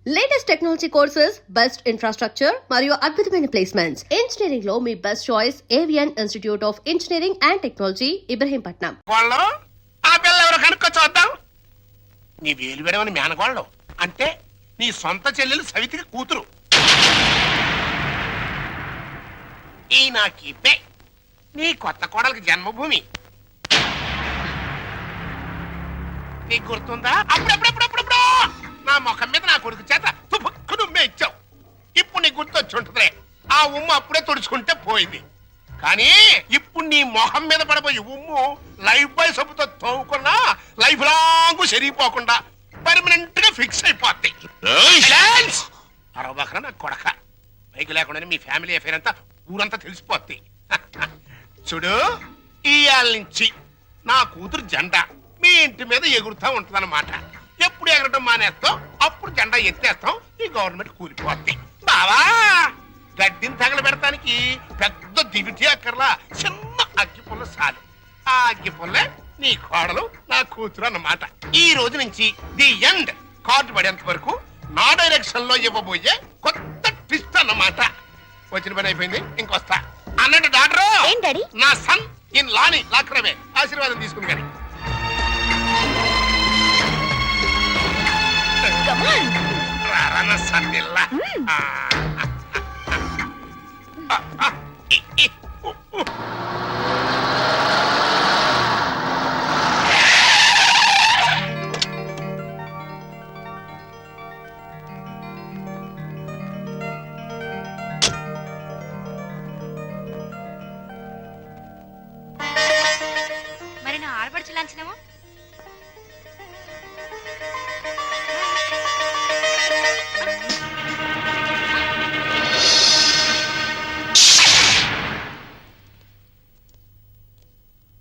Latest technology courses, best infrastructure మరియు అద్భుతమైన placements. Engineering లో మీ best choice AVN institute of engineering and technology, Ibrahimpatnam. వాళ్ళు ఆ పిల్ల ఎవరు కనుక్కో చూద్దాం. నీ వేలు విడవని మేనగోళ్ళు అంటే నీ సొంత చెల్లెలు సవితికి కూతురు. ఈ నా కీపే నీ కొత్త కోడలికి జన్మభూమి. నీకు గుర్తుందా? అప్పుడప్పుడప్పుడప్పుడు నా ముఖం మీద నా కొడుకు చేత తుపుక్కు నువ్వే ఇచ్చావు. ఇప్పుడు నీకు గుర్తొచ్చి ఉంటుందిలే. ఆ ఉమ్ము అప్పుడే తుడుచుకుంటే పోయింది. కానీ ఇప్పుడు నీ మొహం మీద పడబోయే ఉమ్ము లైఫ్ బాయ్ సబ్బుతో తోముకున్నా లైఫ్ లాంగ్ సరిపోకుండా పర్మనెంట్ గా ఫిక్స్ అయిపోద్ది. అరవబకరా నా కొడక. బైక్ లేకుండానే మీ ఫ్యామిలీ అఫేర్ అంతా ఊరంతా తెలిసిపోద్ది. చూడు, ఇయాల నుంచి నా కూతురు జెండా మీ ఇంటి మీద ఎగురుతా ఉంటదన్నమాట. ఎప్పుడు ఎగరటం మానేస్తాం అప్పుడు జెండా ఎత్తేస్తాం. ఈ గవర్నమెంట్ కూలిపోద్ది. బావా, గడ్డిని తగలబెడటానికి పెద్ద దివిటి అక్కర్లా, చిన్న అగ్గిపుల్ల చాలు. ఆ అగ్గిపుల్లే నీ కోడలు నా కూతురు అన్నమాట. ఈ రోజు నుంచి ది ఎండ్ కార్డు పడేంత వరకు నా డైరెక్షన్ లో ఇవ్వబోయే కొత్త ట్విస్ట్ అన్నమాట. వచ్చిన పని అయిపోయింది, ఇంకొస్తా అన్నట్టు డాక్టర్. నా సన్ ఇన్ లాని లాక్రమే ఆశీర్వాదం తీసుకుని కానీ రారన్న సన్నిల్లా. మరి నా ఆడపడుచు లాంఛనమో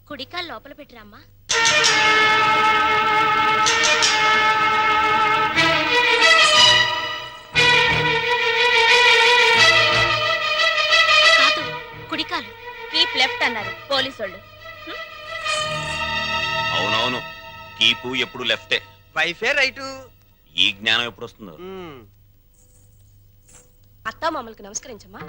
కుడికాలు లోపల పెట్టిరమ్మా. కాదు, కుడికాలు. కీప్ లెఫ్ట్ అన్నారు పోలీసోళ్ళు. అవునవును, కీపు ఎప్పుడు లెఫ్టే, వైఫే రైటు. ఈ జ్ఞానం ఎప్పుడు వస్తుందో. అత్త మామలకు నమస్కరించమ్మా.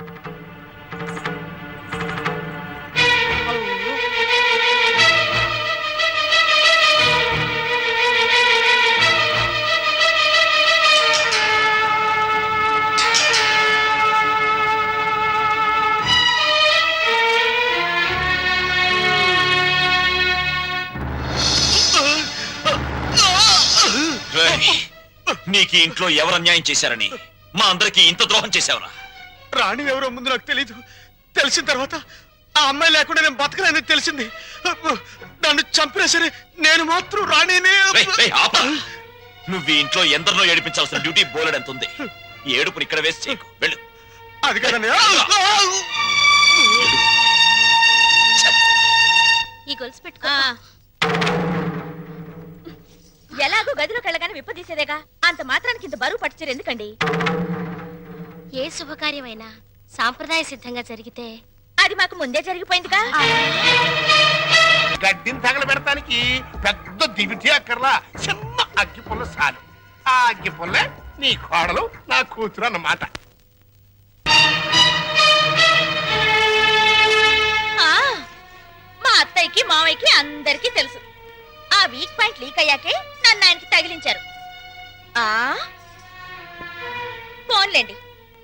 నీకు ఇంట్లో ఎవరు అన్యాయం చేశారని మా అందరికి ఇంత ద్రోహం చేశావురా? రాణి ఎవరో ముందు నాకు తెలీదు. తెలిసిన తర్వాత ఆ అమ్మాయి లేకుండా నేను బతకలేని తెలిసింది. నన్ను చంపినా సరే నేను మాత్రం రాణినే. నువ్వు ఈ ఇంట్లో ఎందరినో ఏడిపించాల్సిన డ్యూటీ బోలెడ్ ఎంత ఉంది. ఏడుపుని ఇక్కడ వేసి చేయకు, వెళ్ళు. అది కదనే. ఈ గొలుసు పెట్టుకో. ఎలాగో గదిలోకి వెళ్ళగానే విప్పదీసేదేగా, అంత మాత్రానికి ఇంత బరువు పట్టుచీర ఎందుకండి? ఏ శుభకార్యమైనా సాంప్రదాయ సిద్ధంగా జరిగితే అది మాకు ముందే జరిగిపోయిందిగా. గడ్డిని తగలబెడటానికి పెద్ద దివిటి అక్కర్లా, చిన్న అగ్గిపుల్ల చాలు. ఆ అగ్గిపుల్లే నీ కోడలు నా కూతురు అన్నమాట. మా అత్తయ్యకి మావయ్యకి అందరికీ తెలుసు. ఆ వీక్ పాయింట్ లీక్ అయ్యాకే నన్ను ఆయనకి తగిలించారు. ఫోన్లేండి,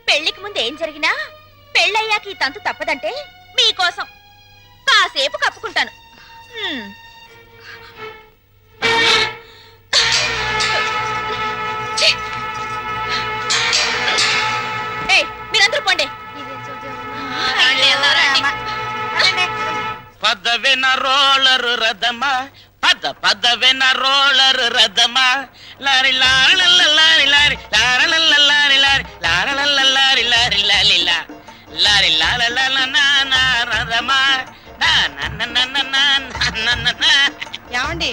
పెళ్లికి ముందు ఏం జరిగినా పెళ్ళయ్యాక ఈ తంతు తప్పదంటే మీకోసం కాసేపు కప్పుకుంటాను. మీరందరూ పోండి. పదవిన రోలరు రథమా, పదవిన రోలరు రథమా, లారి లారి లారి లారి లారి లారి లారి లారి లారి లారి లారి రథమా. ఏమండి,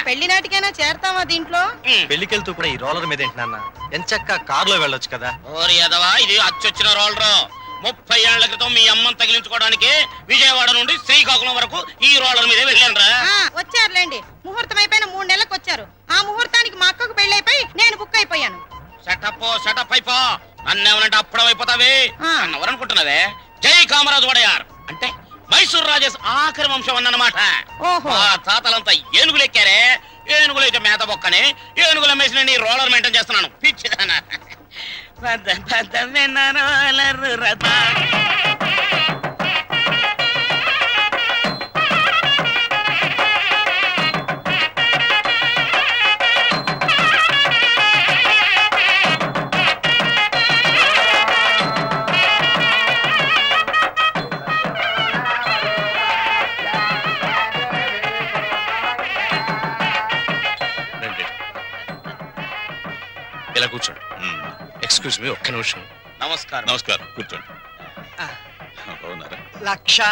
పెళ్లి నాటికైనా చేరతావా దీంట్లో? పెళ్లికెళ్తూ కూడా ఈ రోలర్ మీద ఏంటి నాన్న? ఎంచక్క కారులో వెళ్ళొచ్చు కదా. ఓరి యదవా, ఇది అచ్చొచ్చిన రోలరు. 30 ఏళ్ల క్రితం మీ అమ్మని తగిలించుకోవడానికి విజయవాడ నుండి శ్రీకాకుళం వరకు ఈ రోలర్ మీదే వెళ్ళానురా. వచ్చారులేండి, ముహూర్తం అయిపోయిన 3 నెలలకు వచ్చారు. ఆ ముహూర్తానికి మా అక్కకు పెళ్లి అయిపోయి నేను బుక్ అయిపోయాను. సెటప్ అయిపో. నన్నేమనంటే అప్పుడం అయిపోతావే నన్ను ఎవరనుకుంటున్నావే? జై కామరాజు వడయార్ అంటే మైసూర్ రాజేష్ ఆఖరి వంశం అన్నమాట. ఓహో. మా తాతలంతా ఏనుగులు ఎక్కారే. ఏనుగులు అయితే మేత బొక్కని ఏనుగుల మేసిన నీ రోలర్ మెయింటైన్ చేస్తున్నాను. పిచ్చిదానా. రండి. ఇలా కూర్చోండి. ఎక్స్క్యూజ్ మీ, ఒక్క నిమిషం. నమస్కారం. నమస్కారం, కూర్చోండి. బాగున్నారా? 1,00,000.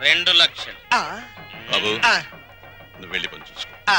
2 లక్షలు. ఆ, బాబు ఆ, నువ్వు వెళ్ళి పని చూసుకో. ఆ.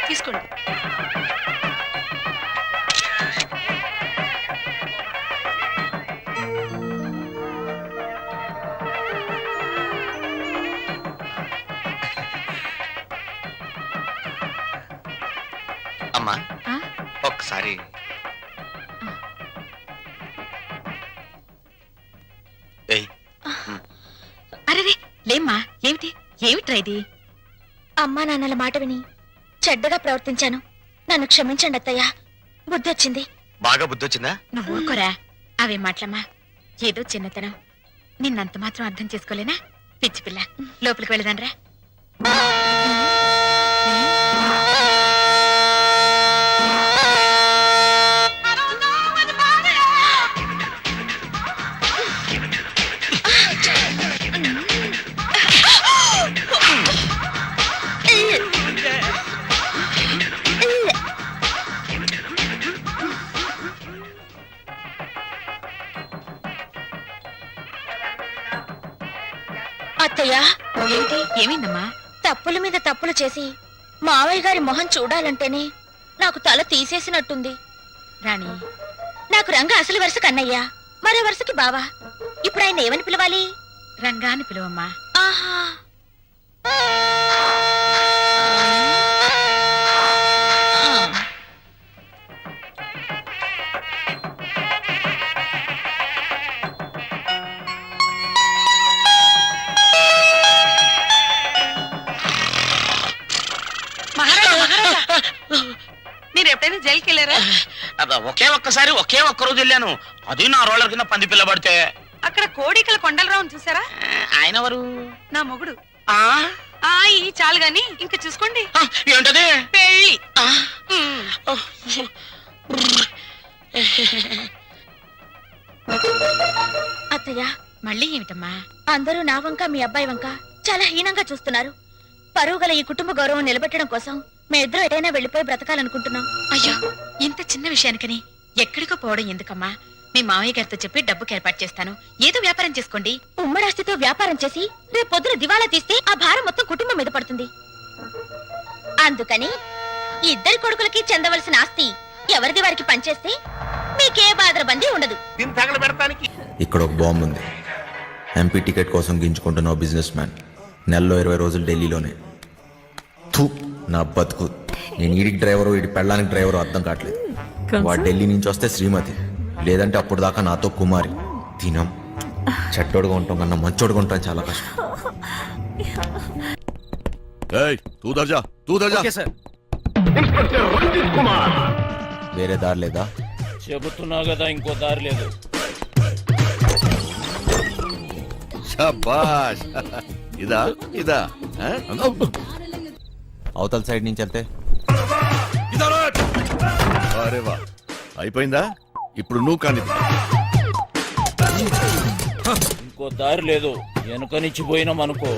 తీసుకోండి. అమ్మా ఒక్కసారి ఏయ్, అరే లేమ్మా, ఏమిటి ఏమిట్రా ఇది? అమ్మా నాన్నల మాట విని చెడ్డగా ప్రవర్తించాను. నన్ను క్షమించండి అత్తయ్య. బుద్ధి వచ్చింది. బాగా బుద్ధి వచ్చిందా? నువ్వు ఊరుకోరా. అవే మాటలమ్మా, ఏదో చిన్నతనం. నిన్నంత మాత్రం అర్థం చేసుకోలేనా? పిచ్చి పిల్ల. లోపలికి వెళ్ళదాన్రా. అత్తయ్య, ఏంటి ఏమైందమ్మా? తప్పుల మీద తప్పులు చేసి మావయ్య గారి మొహం చూడాలంటేనే నాకు తల తీసేసినట్టుంది. రాణి, నాకు రంగ అసలు వరుస కన్నయ్య, మరో వరుసకి బావా. ఇప్పుడు ఆయన ఏమని పిలవాలి? రంగా అని పిలువమ్మా. ఆహా. మీరు ఎప్పుడైనా జైలుకి వెళ్ళారా? ఒకే ఒక్క రోజు వెళ్ళాను. అది నా రోలర్ కింద పంది పిల్ల పడితే. అక్కడ కోడికల కొండలరావుని చూసారా? ఆయన ఎవరు? నా మొగుడు. ఆ ఈ చాలు గాని ఇంకా చూసుకోండి. ఏంటది? పెళ్ళి. అత్తయ్య, మళ్ళీ ఏమిటమ్మా? అందరూ నా వంక మీ అబ్బాయి వంక చాలా హీనంగా చూస్తున్నారు. పరువు గల ఈ కుటుంబ గౌరవం నిలబెట్టడం కోసం మేమిద్దరం ఎటైనా వెళ్ళిపోయి బ్రతకాలనుకుంటున్నాం. అయ్యో, ఇంత చిన్న విషయానికని ఎక్కడికో పోవడం ఎందుకమ్మా? మీ మామయ్య గారితో చెప్పి డబ్బుకి ఏర్పాటు చేస్తాను. ఏదో వ్యాపారం చేసుకోండి. ఉమ్మడాస్తితో వ్యాపారం చేసి రేపు పొద్దున దివాలా తీస్తే ఆ భారం మొత్తం కుటుంబం మీద పడుతుంది. అందుకని ఇద్దరి కొడుకులకి చెందవలసిన ఆస్తి ఎవరిది వారికి పనిచేస్తే మీకే బాధరబందీ ఉండదు. దీన్ని తగలబెడతానికి ఇక్కడ ఒక బాంబు ఉంది. ఎంపీ టికెట్ కోసం గింజుకుంటున్న బిజినెస్ మ్యాన్ నెలలో 20 రోజులు ఢిల్లీలోనే. థూ, నా బతుకు. నేను ఈడికి డ్రైవరు, ఈడి పెళ్ళానికి డ్రైవరు అర్థం కావట్లేదు. వాడు ఢిల్లీ నుంచి వస్తే శ్రీమతి, లేదంటే అప్పుడు దాకా నాతో కుమారి. తినం చెట్టోడుగా ఉంటాం కన్నా మంచోడుగా ఉంటాం చాలా కష్టం. వేరే దారి లేదా? చెబుతున్నా కదా, ఇంకో దారి లేదు. శభాష్. ఇదా ఇదా అవతల సైడ్ నుంచి వెళ్తే అరే వా, అయిపోయిందా? ఇప్పుడు నువ్వు కానీ ఇంకో దారి లేదు. వెనుక నుంచి పోయినాం అనుకో,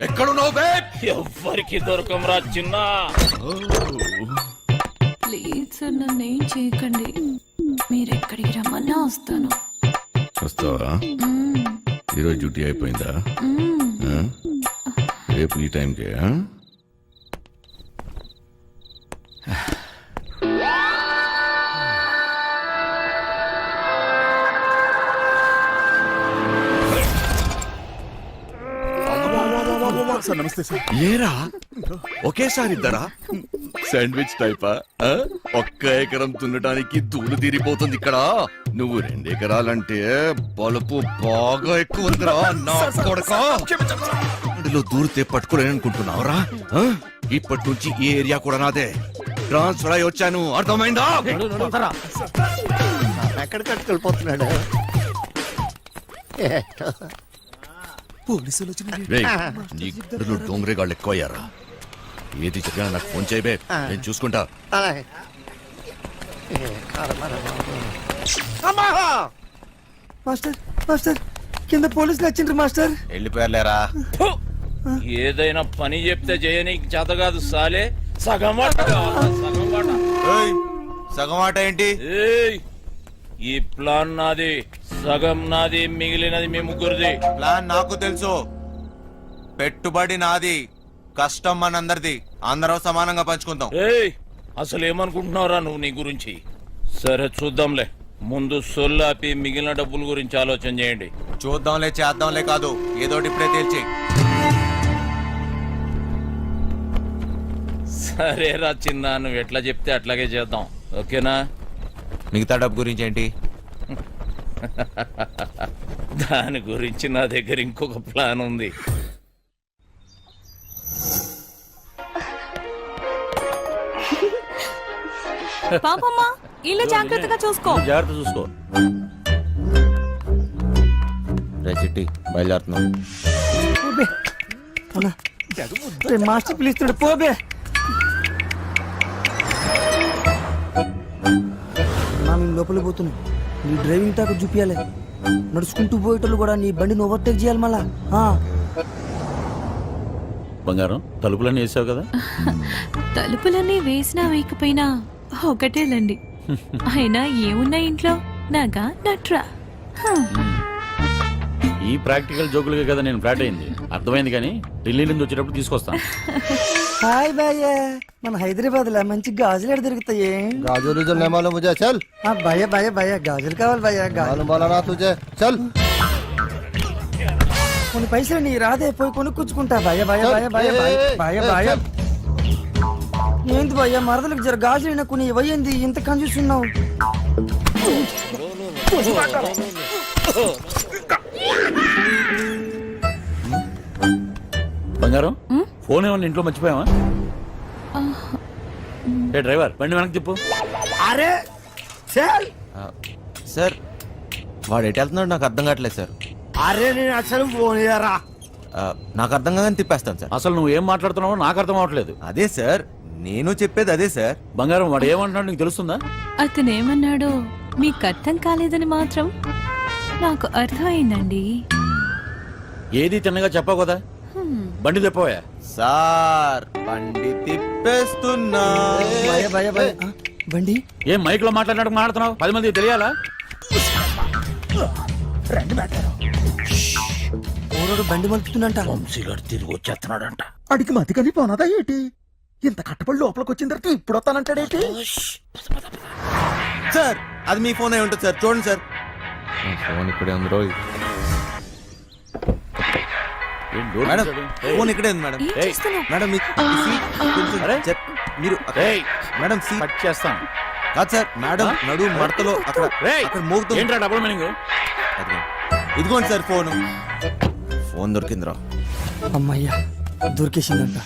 ఎక్కడున్నావు బే? ఎవ్వరికి దొరకంరా చిన్న. ప్లీజ్ సార్, నన్ను ఏం చేయకండి. మీరెక్కడికి రమ్మన్నా వస్తాను. వస్తావా? ఈరోజు డ్యూటీ అయిపోయిందా? ఆ? రేపు ఈ టైంకే ఆ? ఏరా ఒకేసారి ఇద్దరా? శాండ్విచ్ టైపా? ఆ? ఒక్క ఎకరం దున్నడానికి తూలు తీరిపోతుంది ఇక్కడ. నువ్వు 2 ఎకరాలంటే బలుపు బాగా ఎక్కువ ఉందిరా నా కొడకా. అందులో దూరితే పట్టుకోలేననుకుంటున్నావురా? ఆ? ఇప్పటి నుంచి ఈ ఏరియా కూడా నాదే. ట్రాన్స్ఫర్ అయి వచ్చాను, అర్థమైందా? ఎక్కడికి వెళ్ళిపోతున్నాడు? పోలీసులు రేయ్, నీ గుడ్డలో డోంగరేగాళ్ళు ఎక్కువయ్యారా? ఏది చెప్పినా నాకు ఫోన్ చేయబే, నేను చూసుకుంటా. మాస్టర్ మాస్టర్ కింద పోలీసులు వచ్చిండ్రు మాస్టర్. వెళ్ళిపోయారులేరా. ఏదైనా పని చెప్తే చేయనీకి చేత కాదు సాలే. సగం వాట కావాలా? సగం వాట. సగం ఆట ఏంటి? ఏయ్, ఈ ప్లాన్ నాది, సగం నాది, మిగిలినది మీ ముగ్గురిది. ప్లాన్ నాకు తెలుసు. పెట్టుబడి నాది, కష్టం మనందరిది. అందరం సమానంగా పంచుకుందాం. ఏయ్, అసలు ఏమనుకుంటున్నావురా నువ్వు నీ గురించి? సరే చూద్దాంలే, ముందు సొల్లాపి మిగిలిన డబ్బుల గురించి ఆలోచన చేయండి. చూద్దాంలే చేద్దాంలే కాదు, ఏదోటి ఇప్పుడే తేల్చి. సరేరా చిన్న, నువ్వు ఎట్లా చెప్తే అట్లాగే చేద్దాం, ఓకేనా? మిగతా డబ్బు గురించి ఏంటి? దాని గురించి నా దగ్గర ఇంకొక ప్లాన్ ఉంది. పాపమ్మా ఇల్లు జాగ్రత్తగా చూసుకో. జాగ్రత్త చూసుకో. రే చిట్టి, బయలుదేరుతున్నాం. మాస్టర్ పిలుస్తున్నాడు, పోబే. మేము లోపలికి పోతున్నాం. నీ డ్రైవింగ్ టాక్ చూపించాలి. నడుచుకుంటూ పోయేటోళ్ళు కూడా నీ బండిని ఓవర్టేక్ చేయాలి మళ్ళా. బంగారం, తలుపులన్నీ వేసావు కదా? తలుపులన్నీ వేసినా వేయకపోయినా ఒకటేలండి. అయినా ఏమున్నా ఇంట్లో నాగా నట్రా. ఈ ప్రాక్టికల్ జోకులుగా కదా నేను ఫ్లాట్ అయింది, అర్థమైంది. కానీ ఢిల్లీ నుంచి వచ్చేటప్పుడు తీసుకొస్తాను. హాయ్ భయ్య, మన హైదరాబాద్ లో మంచి గాజులు ఎక్కడ దొరుకుతాయి? गाजर जो नहीं मालूम मुझे चल భయ్య భయ్య భయ్య గాజులు కావాలి భయ్య. मालूम वाला ना तुझे चल కొన్ని పైసలు నీ రాదే, పోయి కొనుక్కుంటా. భయ్య భయ్య భయ్య భయ్య భయ్య భయ్య. ఏంది భయ్య, మరదలకు జర గాజులు కొన్ని ఇవ్వయింది, ఇంత కన్ఫ్యూస్తున్నావు. బంగారం, ఫోన్ ఏమన్నా ఇంట్లో మర్చిపోయావా? ఏ డ్రైవర్, బండి వెనక్కి చెప్పు. అరే చల్. సార్, వాడు ఎటు వెళ్తున్నాడు నాకు అర్థం కావట్లేదు సార్. అరే నేను అసలు ఫోన్ చేయరా. నాకు అర్థం కాదని తిప్పేస్తాను సార్. అసలు నువ్వు ఏం మాట్లాడుతున్నావో నాకు అర్థం అవట్లేదు. అదే సార్, నేను చెప్పేది అదే సార్. బంగారం, వాడు ఏమంటున్నాడు నీకు తెలుస్తుందా? అతనేమన్నాడో మీకు అర్థం కాలేదని మాత్రం నాకు అర్థమైందండి. ఏది తిన్నగా చెప్పావు కదా, బండి తెప్పవా? సార్, బండి తిప్పేస్తున్నా. భయ్య భయ్య భయ్య. బండి ఏం మైక్ లో మాట్లాడుతున్నావు? 10 మంది తెలియాలా? ఊరోడు బండి మలుపుతున్నంట. వంశీగాడు తిరిగి వచ్చేస్తున్నాడంట. అడిగి మతికని పోనదా ఏంటి? ఇంత కట్టబడి లోపలికి వచ్చిన తర్వాత ఇప్పుడు వస్తానంటాడేంటి? సార్, అది మీ ఫోన్ అయి ఉంటుంది సార్, చూడండి సార్. ఫోన్ ఇక్కడే ఉంది రోజు. మేడం, ఫోన్ ఇక్కడే ఉంది మేడం. ఏం చేస్తున్నావ్? మేడం మీరు ఏయ్, మేడం కట్ చేస్తాను. కాదు సార్, మేడం నడు మడతలో అక్కడ రేయ్, అక్కడ మోగుతుంది. ఏంట్రా డబుల్ మీనింగ్? ఇదిగోండి సార్ ఫోన్. ఫోన్ దొరికిందిరా. అమ్మయ్యా, దొరికేసిందంట.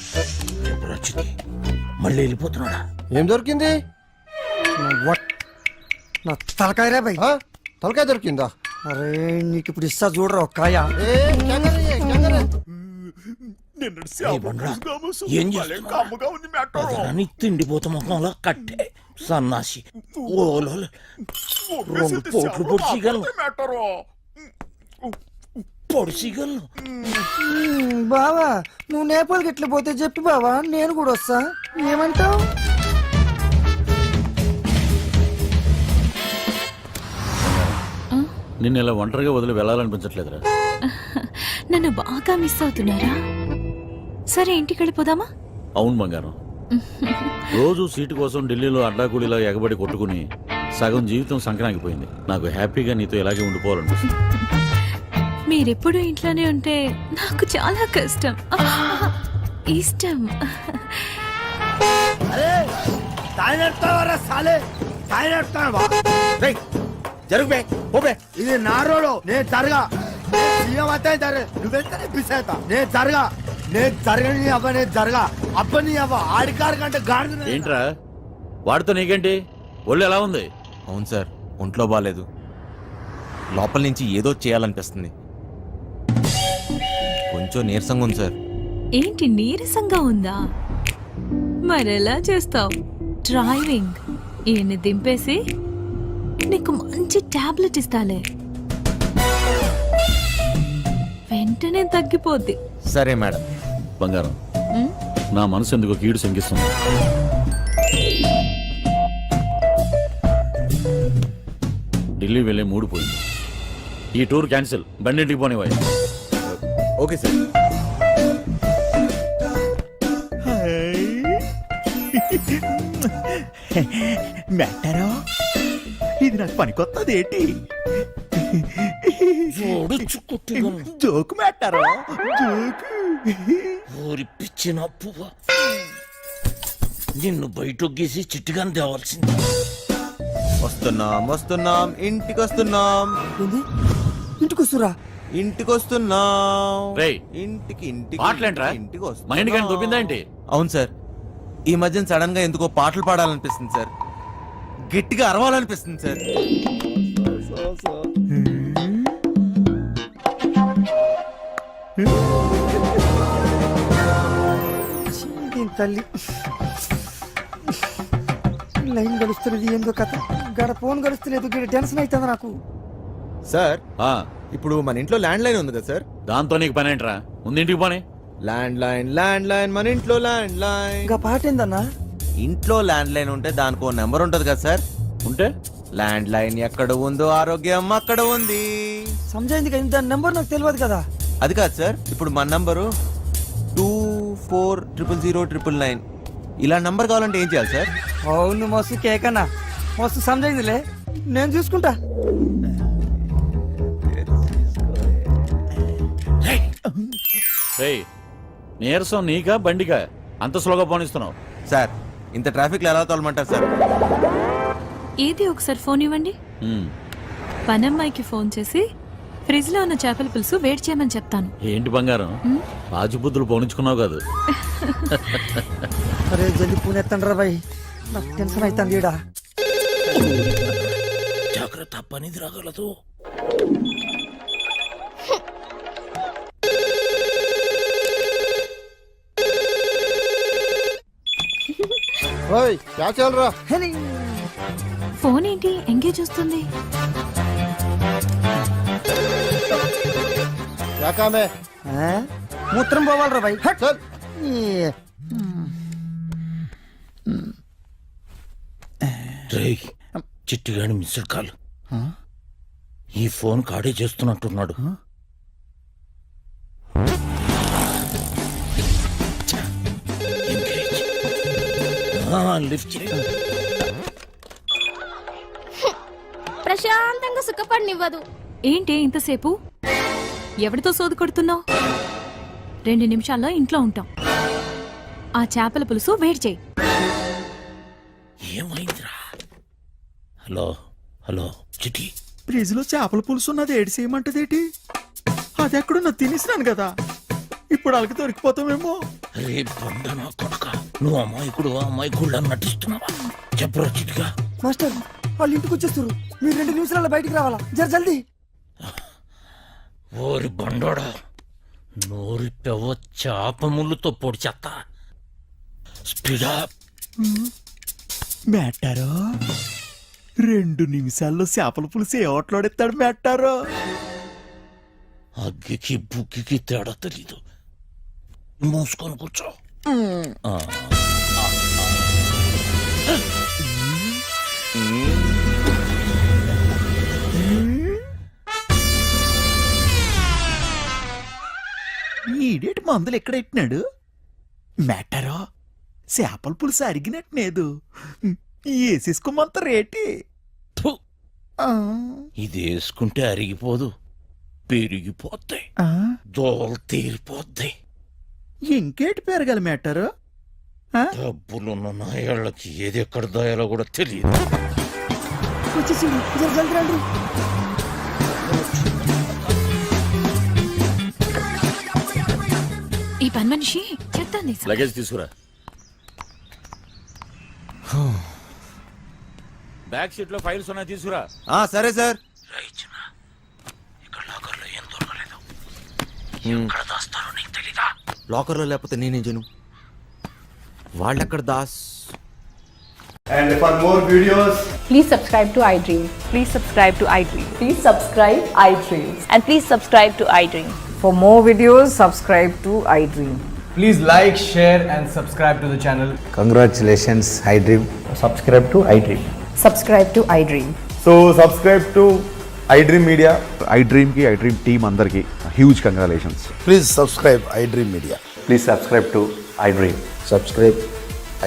మళ్ళీ వెళ్ళిపోతున్నాడా? ఏం దొరికింది? నా తలకాయ రే భయ్. తలకాయ దొరికిందా? అరే నీకు ఇప్పుడు ఇస్తా చూడరా ఒక్కాయ. ఏం చేస్తున్నావు? తిండిపోతా ముఖంలో కట్టే సన్నాసి. ఓలో 2 పోట్లు పొడిచిగలను. పొడిచిగలను. బావా, నువ్వు నేపాల్కి ఎట్లా పోతే చెప్పి బావా, నేను కూడా వస్తా. ఏమంటావు? నిన్ను ఇలా ఒంటరిగా వదిలి వెళ్ళాలనిపించట్లేదురా. నన్ను బాగా మిస్ అవుతున్నారా? సరే ఇంటికి వెళ్ళిపోదామా? అవును బంగారం, రోజు సీటు కోసం ఢిల్లీలో అడ్డాకూలీలా ఎగబడి కొట్టుకుని సగం జీవితం సంక్రాంతిపోయింది. నాకు హ్యాపీగా నీతో ఇలాగే ఉండిపోవాలనిపిస్తుంది. మీరెప్పుడు ఇంట్లోనే ఉంటే నాకు చాలా కష్టం. ఇష్టం. ఇది నా రోడ్, నేను జరగా సీఎం అయితే నువ్వెంత పిసేత నేను జరగా నేను జరగని అవ్వ నేను జరగా అబ్బని అవ్వ ఆడికారు కంటే గాడి. ఏంట్రా వాడితో నీకేంటి? ఒళ్ళు ఎలా ఉంది? అవును సార్, ఒంట్లో బాగాలేదు. లోపల నుంచి ఏదో చేయాలనిపిస్తుంది. కొంచెం నీరసంగా ఉంది సార్. ఏంటి నీరసంగా ఉందా? మరెలా చేస్తావు? డ్రైవింగ్ ఈయన్ని దింపేసి నీకు మంచి టాబ్లెట్ ఇస్తాలే, వెంటనే తగ్గిపోద్ది. సరే మేడం. బంగారం, నా మనసు ఎందుకో కీడు శంకిస్తుంది. ఢిల్లీ వెళ్ళే మూడు పోయింది. ఈ టూర్ క్యాన్సిల్, బండింటికి పోనివ్వాలి. Okay sir. మెట్టారో ఇది నాకు పనికొత్తది ఏంటి? జోకు మెట్టారో ఊరి పిచ్చిన పువ్వ, నిన్ను బయటొగ్గేసి చిట్టుగాని తేవాల్సింది. వస్తున్నాం వస్తున్నాం, ఇంటికి వస్తున్నాం. ఇంటికి వస్తురా? ఇంటికి వస్తున్నాం. రేయ్, ఇంటికి ఇంటికి పాటలేంట్రా? ఇంటికి మా ఇంటికి దొబ్బిందా ఏంటి? అవును సార్, ఈ మధ్యన సడన్ గా ఎందుకో పాటలు పాడాలనిపిస్తుంది సార్. గట్టిగా అరవాలనిపిస్తుంది సార్. తల్లి లైన్ గడుస్తున్నది ఏందో కథ, గడ ఫోన్ గడుస్తలేదు, గడ టెన్షన్ అవుతుంది నాకు. సార్, ఆ, ఇప్పుడు మన ఇంట్లో ల్యాండ్ లైన్ ఉంది కదా సార్? దాంతో నీకు పని ఏంట్రా? ముందు ఇంటికి పోనీ. ల్యాండ్ లైన్ మన ఇంట్లో ల్యాండ్ లైన్. ఇంకా పాట ఏందన్నా? ఇంట్లో ల్యాండ్ లైన్ ఉంటే దానికి ఓ నెంబర్ ఉంటది కదా సార్? ఉంటే ల్యాండ్ లైన్ ఎక్కడ ఉందో ఆరోగ్యం అక్కడ ఉంది. సమజైంది కదా, దాని నెంబర్ నాకు తెలియదు కదా. అది కాదు సార్, ఇప్పుడు మన నంబరు 240009. ఇలా నంబర్ కావాలంటే ఏం చేయాలి సార్? అవును మస్తు కేకన్నా, మస్తు సమజైందిలే, నేను చూసుకుంటా. రేయ్, నీరసం నీకా బండికా అంత స్లోగా పోనిస్తున్నావు? సార్, ఇంత ట్రాఫిక్ లో ఎలా తోలమంటారు సార్? ఏది ఒకసారి ఫోన్ ఇవ్వండి. పనమ్మాయికి ఫోన్ చేసి ఫ్రిడ్జ్ లో ఉన్న చేపల పులుసు వేడి చేయమని చెప్తాను. ఏంటి బంగారం, రాజుబుద్ధులు పోనించుకున్నావు కాదు? అరే జల్ది పూనెత్తండ్రా బాయ్, నాకు టెన్షన్ అవుతుంది ఈడ. జాగ్రత్త, పనిది రాగలదు. ఓయ్ క్యా చల్ రా? ఫోన్ ఏంటి ఎంగేజ్ వస్తుంది? क्या काम है? మూత్రం పోవాలరా బాయ్. चल. రేయ్, చిట్టుగాని మిస్డ్ కాల్. ఈ ఫోన్ కాడే చేస్తున్నట్టున్నాడు. లిఫ్ట్ చేయి. ప్రశాంతంగా సుఖపడినివ్వదు. ఏంటి ఇంతసేపు? ఎవరితో సోదు కొడుతున్నావు? 2 నిమిషాల్లో ఇంట్లో ఉంటాం. ఆ చేపల పులుసు వేడి చేయి. ఏమైందిరా? హలో హలో చిట్టి, ఫ్రిడ్జ్ లో చేపల పులుసు ఉన్నది ఏడు చేయమంటదేటి? అది ఎక్కడున్నా తినేసినాను కదా, ఇప్పుడు వాళ్ళకి దొరికిపోతామేమో. రే బండ నా కొడుక, నువ్వు అమాయకుడు అమాయకుడు అని నటిస్తున్నావా? చెప్పరా చిట్టిగా. మాస్టర్, వాళ్ళు ఇంటికి వచ్చేస్తారు, మీరు 2 నిమిషాల్లో బయటికి రావాలా, జల్దీ. ఓరి బండోడా, నోరి పెవ చేప ముళ్ళుతో పొడి చెత్త. స్పీడా. మెట్టారో 2 నిమిషాల్లో చేపల పులుసు ఏ ఓట్లాడెత్తాడు మెట్టారో. అగ్గికి బుగ్గికి తేడా తెలీదు. మూసుకొని కూర్చో. ఈడేటి మందులు ఎక్కడెట్టినాడు మెట్టరో చేపల పులుసు అరిగినట్లేదు వేసేసుకోమంత రేటి ఇది వేసుకుంటే అరిగిపోదు, పెరిగిపోతాయి, దోలు తీరిపోతాయి. ఇంకేటి పెరగాలి మెట్టరు డబ్బులున్న నాయాళ్ళకి ఏది ఎక్కడ దాయాలో కూడా తెలియదు. ఈ పని మనిషి చెప్తాంది లగేజ్ తీసుకురా. బ్యాక్ సీట్ లో ఫైల్స్ ఉన్నాయి, తీసుకురా. సరే సార్. రైచనా, ఇక్కడ లాకర్లో ఏం దొరకలేదు. ఎక్కడ దాస్తారో నీకు తెలీదా? లాకర్లో లేకపోతే నేనేం చేయను. వాళ్ళెక్కడ Das. And for more videos, Please subscribe to iDream. Please subscribe to iDream. Please subscribe iDream. And please subscribe to iDream. For more videos, subscribe to iDream. please like, share and subscribe to the channel. Congratulations iDream. Subscribe to iDream. Subscribe to iDream. So subscribe to iDream Media. iDream కి iDream team అందరికి huge congratulations. Please subscribe iDream Media. Please subscribe to iDream. Subscribe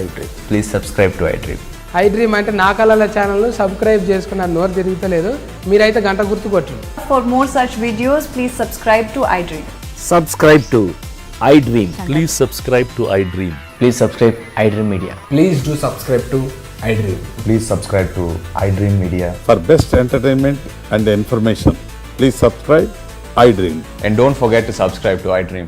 iDream. Please subscribe to iDream. iDream అంటే నా కళల channel subscribe చేసుకున్న నోరు తిరుగుతలేదు. మీరైతే గంట గుర్తు కొట్టండి. For more such videos, please subscribe to iDream. Subscribe to iDream. Please subscribe to iDream. Please subscribe iDream Media. Please do subscribe to iDream. Please subscribe to iDream media. For best entertainment and information please subscribe iDream. And don't forget to subscribe to iDream.